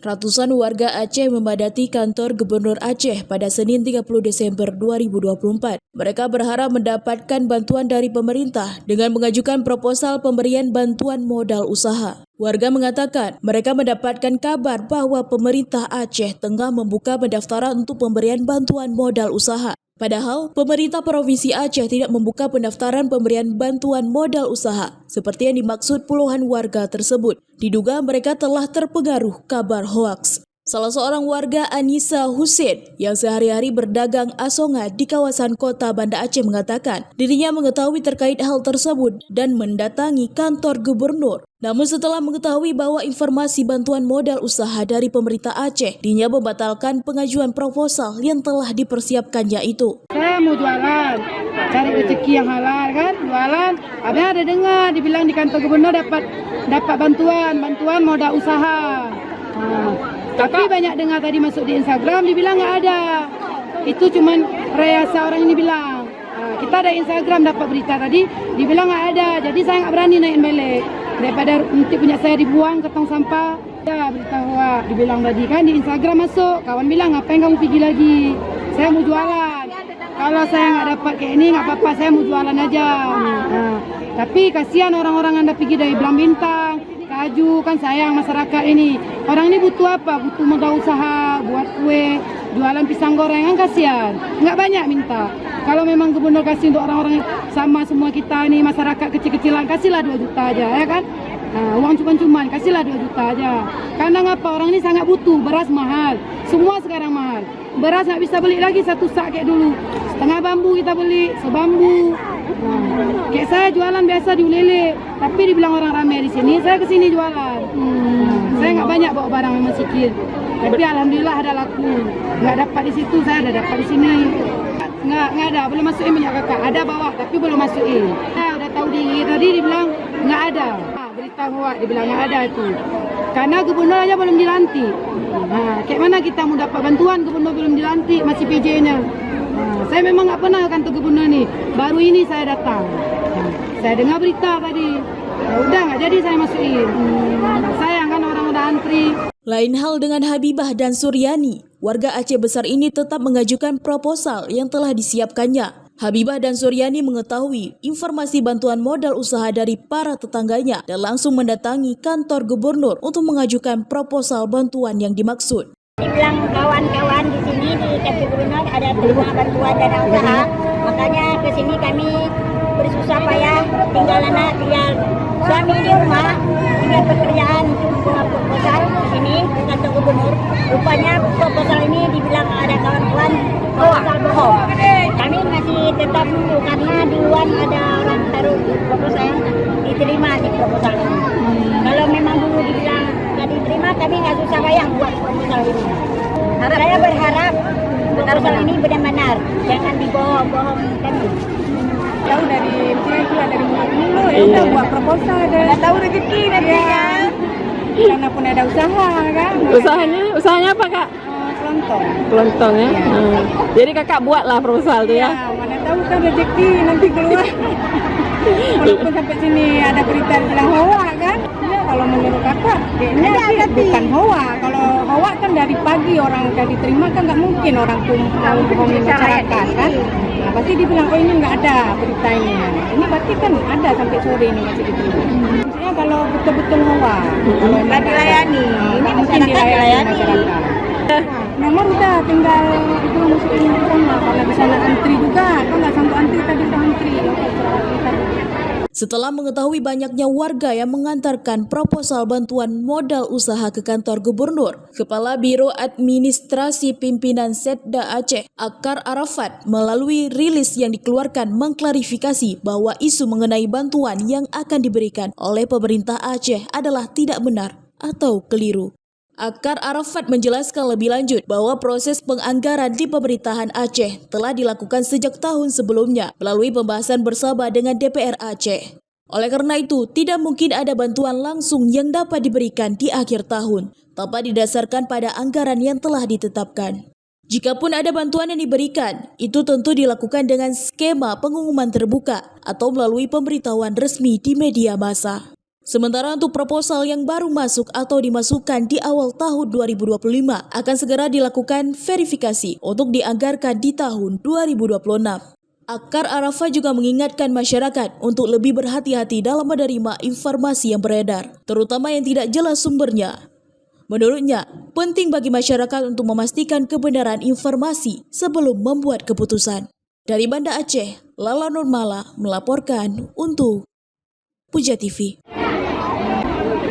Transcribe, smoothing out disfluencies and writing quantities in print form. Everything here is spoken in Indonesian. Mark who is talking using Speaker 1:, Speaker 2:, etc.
Speaker 1: Ratusan warga Aceh memadati kantor Gubernur Aceh pada Senin 30 Desember 2024. Mereka berharap mendapatkan bantuan dari pemerintah dengan mengajukan proposal pemberian bantuan modal usaha. Warga mengatakan mereka mendapatkan kabar bahwa pemerintah Aceh tengah membuka pendaftaran untuk pemberian bantuan modal usaha. Padahal, pemerintah Provinsi Aceh tidak membuka pendaftaran pemberian bantuan modal usaha, seperti yang dimaksud puluhan warga tersebut. Diduga mereka telah terpengaruh kabar hoaks. Salah seorang warga, Anissa Hussein, yang sehari-hari berdagang asongan di kawasan kota Banda Aceh mengatakan dirinya mengetahui terkait hal tersebut dan mendatangi kantor gubernur. Namun setelah mengetahui bahwa informasi bantuan modal usaha dari pemerintah Aceh, dirinya membatalkan pengajuan proposal yang telah dipersiapkannya itu.
Speaker 2: Saya mau jualan, cari rezeki yang halal kan, jualan. Ada dengar dibilang di kantor gubernur dapat bantuan modal usaha. Tapi banyak dengar tadi masuk di Instagram dibilang nggak ada. Itu cuman rekayasa orang ini bilang. Kita ada Instagram dapat berita tadi dibilang nggak ada. Jadi saya nggak berani naikin balik. Daripada nanti punya saya dibuang ke tong sampah. Ya berita hoax dibilang tadi kan di Instagram masuk. Kawan bilang ngapain kamu pergi lagi? Saya mau jualan. Kalau saya nggak dapat kayak ini nggak apa-apa, saya mau jualan aja. Tapi kasihan orang-orang yang pergi dari Belang Bintang, Kaju, kan sayang masyarakat ini. Orang ini butuh apa? Butuh modal usaha, buat kue, jualan pisang goreng, kan kasihan. Nggak banyak minta. Kalau memang gubernur kasih untuk orang-orang sama semua kita ini, masyarakat kecil-kecilan, kasihlah 2 juta aja, ya kan? Uang cuma-cuman, kasihlah 2 juta aja. Karena ngapa? Orang ini sangat butuh, beras mahal. Semua sekarang mahal. Beras nggak bisa beli lagi 1 sak kayak dulu. Setengah bambu kita beli, sebambu. Kayak saya jualan biasa di Ulele, tapi dibilang orang ramai di sini, saya kesini jualan. Saya nggak banyak bawa barang memang sikit, tapi alhamdulillah ada laku. Nggak dapat di situ, saya ada dapat di sini. Nggak ada, belum masukin minyak kakak. Ada bawa, tapi belum masukin. Saya udah tahu tadi dibilang nggak ada. Berita hoax dibilang nggak ada itu. Karena gubernur aja belum dilantik. Kayak mana kita mau dapat bantuan, gubernur belum dilantik, masih PJ-nya. Saya memang nggak pernah kantor gubernur nih. Baru ini saya datang. Saya dengar berita tadi. Ya udah nggak jadi saya masukin. Sayang kan orang udah antri.
Speaker 1: Lain hal dengan Habibah dan Suryani. Warga Aceh Besar ini tetap mengajukan proposal yang telah disiapkannya. Habibah dan Suryani mengetahui informasi bantuan modal usaha dari para tetangganya dan langsung mendatangi kantor gubernur untuk mengajukan proposal bantuan yang dimaksud.
Speaker 3: Dibilang kawan-kawan di sini di kantor gubernur ada terima bantuan dana usaha, makanya ke sini kami bersusah payah tinggal suami di rumah, tinggal pekerjaan untuk membuat proposal di sini di kantor gubernur. Rupanya proposal ini dibilang ada kawan-kawan proposal bohong. Kami masih tetap nunggu karena duluan ada orang taruh proposal diterima di proposal ini. Kalau memang dulu dibilang nggak diterima, kami nggak susah payah buat proposal ini. Saya berharap proposal ini benar-benar, jangan dibohong-bohong kami.
Speaker 2: Tahu dari pulang dari mulu, ya udah buat proposal deh. Nggak tahu rezeki nanti kan. Karena pun ada usaha kan.
Speaker 4: Usahanya apa kak?
Speaker 2: Kelontong.
Speaker 4: Kelontong ya. Jadi kakak buatlah proposal tuh ya.
Speaker 2: Mana tahu kan rezeki nanti keluar. Walaupun sampai sini ada berita bilang hoax kan. Ya kalau menurut kakak kayaknya sih bukan hoax. Kalau hoax kan dari pagi orang udah diterima kan nggak mungkin orang tuh mau bohongin masyarakat kan. Nah, pasti dibilang oh ini nggak ada beritanya. Ini berarti kan ada sampai sore ini masih diterima. Maksudnya kalau betul-betul hoax. Kalau nggak dilayani, ini mungkin dilayani masyarakat. Nomor udah tinggal itu masukin di sana. Kalau di sana antri juga, kan nggak sanggup antri tadi udah antri.
Speaker 1: Setelah mengetahui banyaknya warga yang mengantarkan proposal bantuan modal usaha ke kantor gubernur, Kepala Biro Administrasi Pimpinan Setda Aceh, Akar Arafat, melalui rilis yang dikeluarkan mengklarifikasi bahwa isu mengenai bantuan yang akan diberikan oleh pemerintah Aceh adalah tidak benar atau keliru. Akar Arafat menjelaskan lebih lanjut bahwa proses penganggaran di pemerintahan Aceh telah dilakukan sejak tahun sebelumnya melalui pembahasan bersama dengan DPR Aceh. Oleh karena itu, tidak mungkin ada bantuan langsung yang dapat diberikan di akhir tahun tanpa didasarkan pada anggaran yang telah ditetapkan. Jikapun ada bantuan yang diberikan, itu tentu dilakukan dengan skema pengumuman terbuka atau melalui pemberitahuan resmi di media massa. Sementara untuk proposal yang baru masuk atau dimasukkan di awal tahun 2025 akan segera dilakukan verifikasi untuk dianggarkan di tahun 2026. Akar Arafah juga mengingatkan masyarakat untuk lebih berhati-hati dalam menerima informasi yang beredar, terutama yang tidak jelas sumbernya. Menurutnya, penting bagi masyarakat untuk memastikan kebenaran informasi sebelum membuat keputusan. Dari Banda Aceh, Lala Nurmala melaporkan untuk Puja TV.